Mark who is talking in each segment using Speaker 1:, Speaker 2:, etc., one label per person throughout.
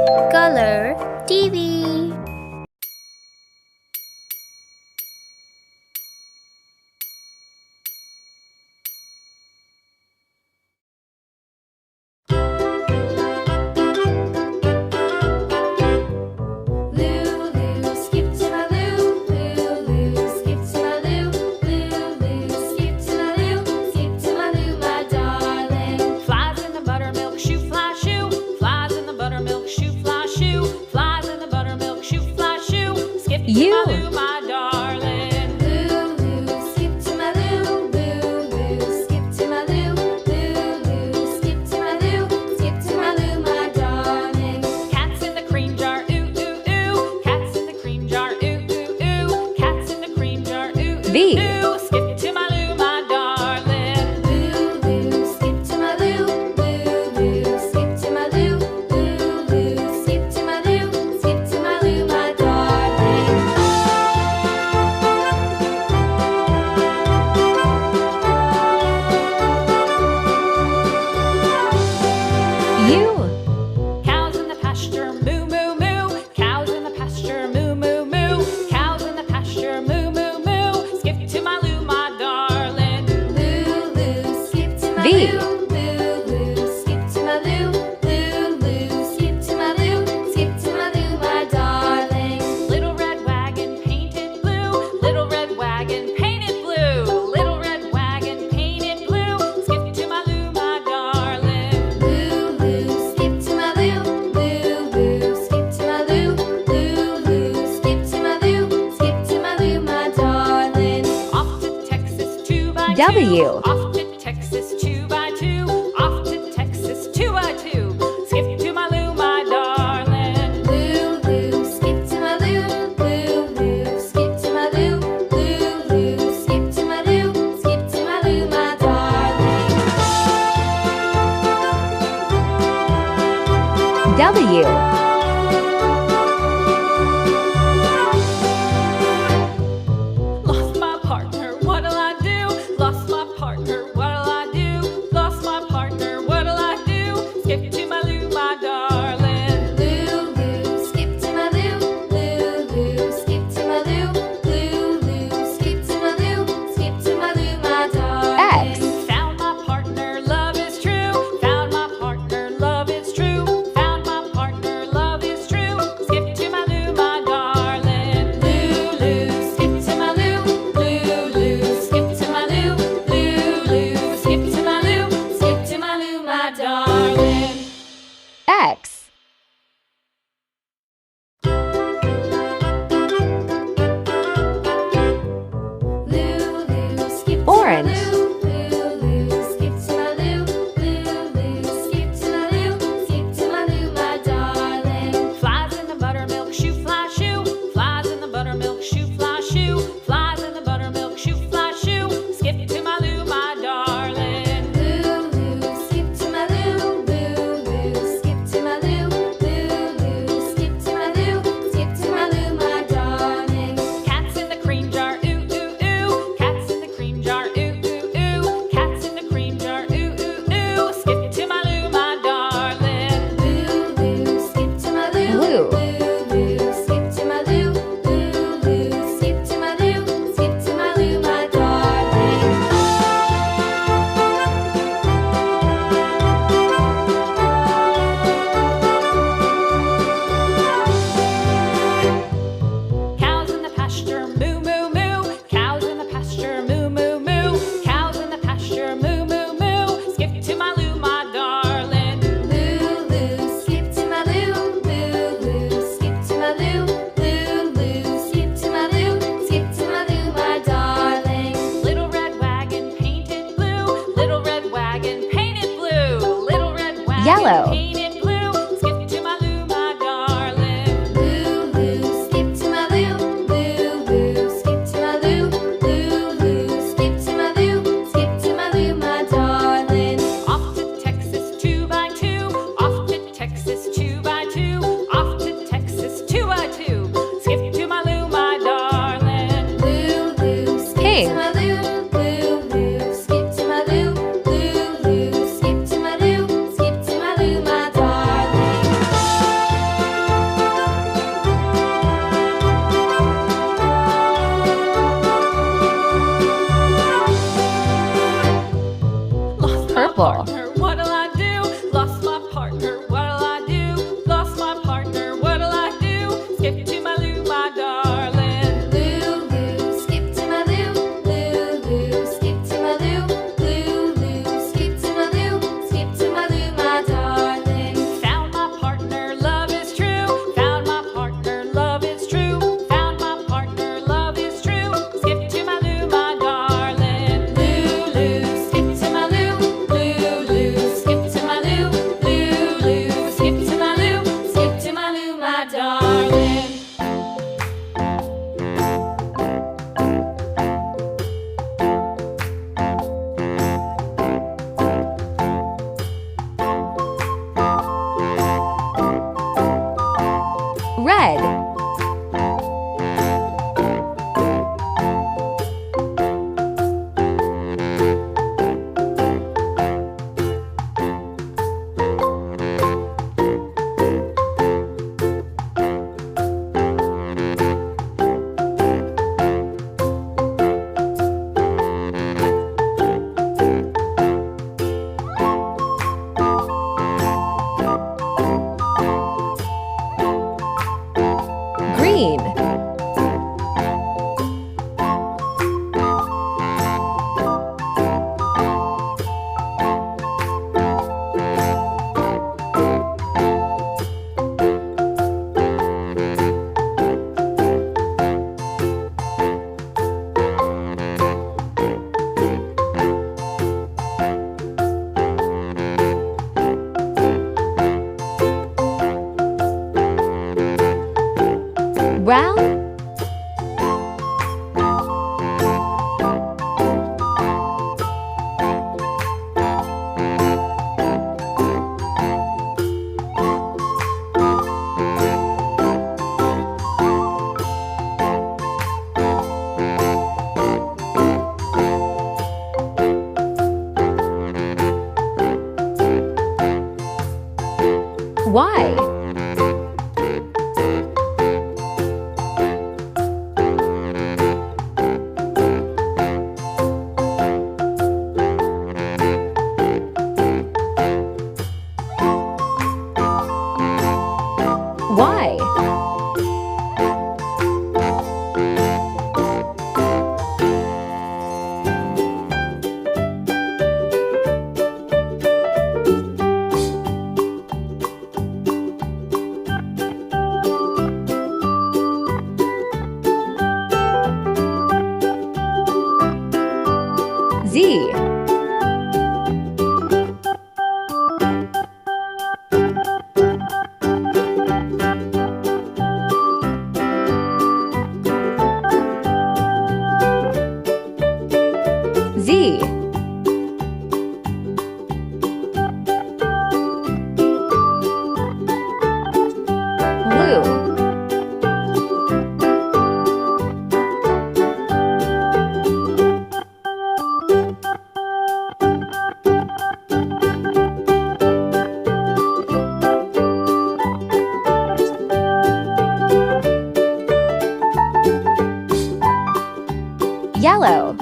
Speaker 1: Color TV.
Speaker 2: Lulu, skip to my loo. Lulu, skip to my loo. Lulu, skip to my loo. Skip to my loo, my darling.
Speaker 3: Flies in the buttermilk shoe, fly shoe. Flies in the buttermilk shoe, fly shoe. Flies in the buttermilk shoe, fly shoe. Skip to
Speaker 1: You.
Speaker 3: my loo, my darling.
Speaker 2: Lulu, skip to my loo. Lulu, skip to my loo. Lulu, skip to my loo. Skip to my loo, my darling.
Speaker 3: Cats in the cream jar, ooh ooh ooh. Cats in the cream jar, ooh ooh ooh. Cats in the cream jar, ooh ooh
Speaker 1: V.
Speaker 3: ooh. Skip to my loo, my darling.
Speaker 2: Lulu, skip to my loo. Lulu, skip to my loo. Lulu, skip to my loo. Skip to my loo, my darling.
Speaker 1: You.
Speaker 3: Cows in the pasture, moo moo moo. Cows in the pasture, moo moo moo. Cows in the pasture, moo moo moo. Skip to my loo, my darling.
Speaker 2: Lulu, skip to my
Speaker 1: V.
Speaker 2: loo. Lulu, skip to my loo. Lulu, skip to my loo. Skip to my loo, my darling.
Speaker 3: Little red wagon painted blue. Little red wagon painted blue. Little red wagon painted blue. Skip to my loo, my darling.
Speaker 2: Lulu, skip to my loo. Lulu, skip to my loo. Lulu, skip to my loo. Skip to my loo, my darling.
Speaker 3: Off to Texas 2 by 2.
Speaker 1: W.
Speaker 3: Off to Texas 2 by 2. Off to Texas 2 by 2. Skip to my loo, my darling.
Speaker 2: Lulu, skip to my loo. Lulu, skip to my loo. Lulu, skip to my loo. Skip to my loo, my darling.
Speaker 1: W.
Speaker 3: Lost my partner, what'll I do? Lost my partner, what'll I do? Lost my partner, what'll I do? Skip to my loo, my darling.
Speaker 2: Lulu, skip to my loo. Lulu, skip to my loo. Lulu, skip to my loo. Skip to my loo, my darling.
Speaker 1: X.
Speaker 3: Found my partner, love is true. Found my partner, love is true. Found my partner, love is true.
Speaker 1: Red. Green. Brown. Why? Why? Z. Z. Blue. Yellow.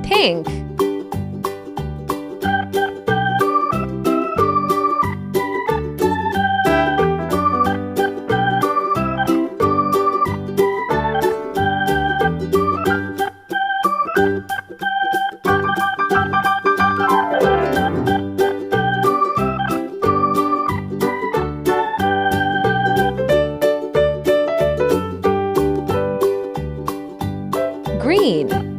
Speaker 1: Pink. Green.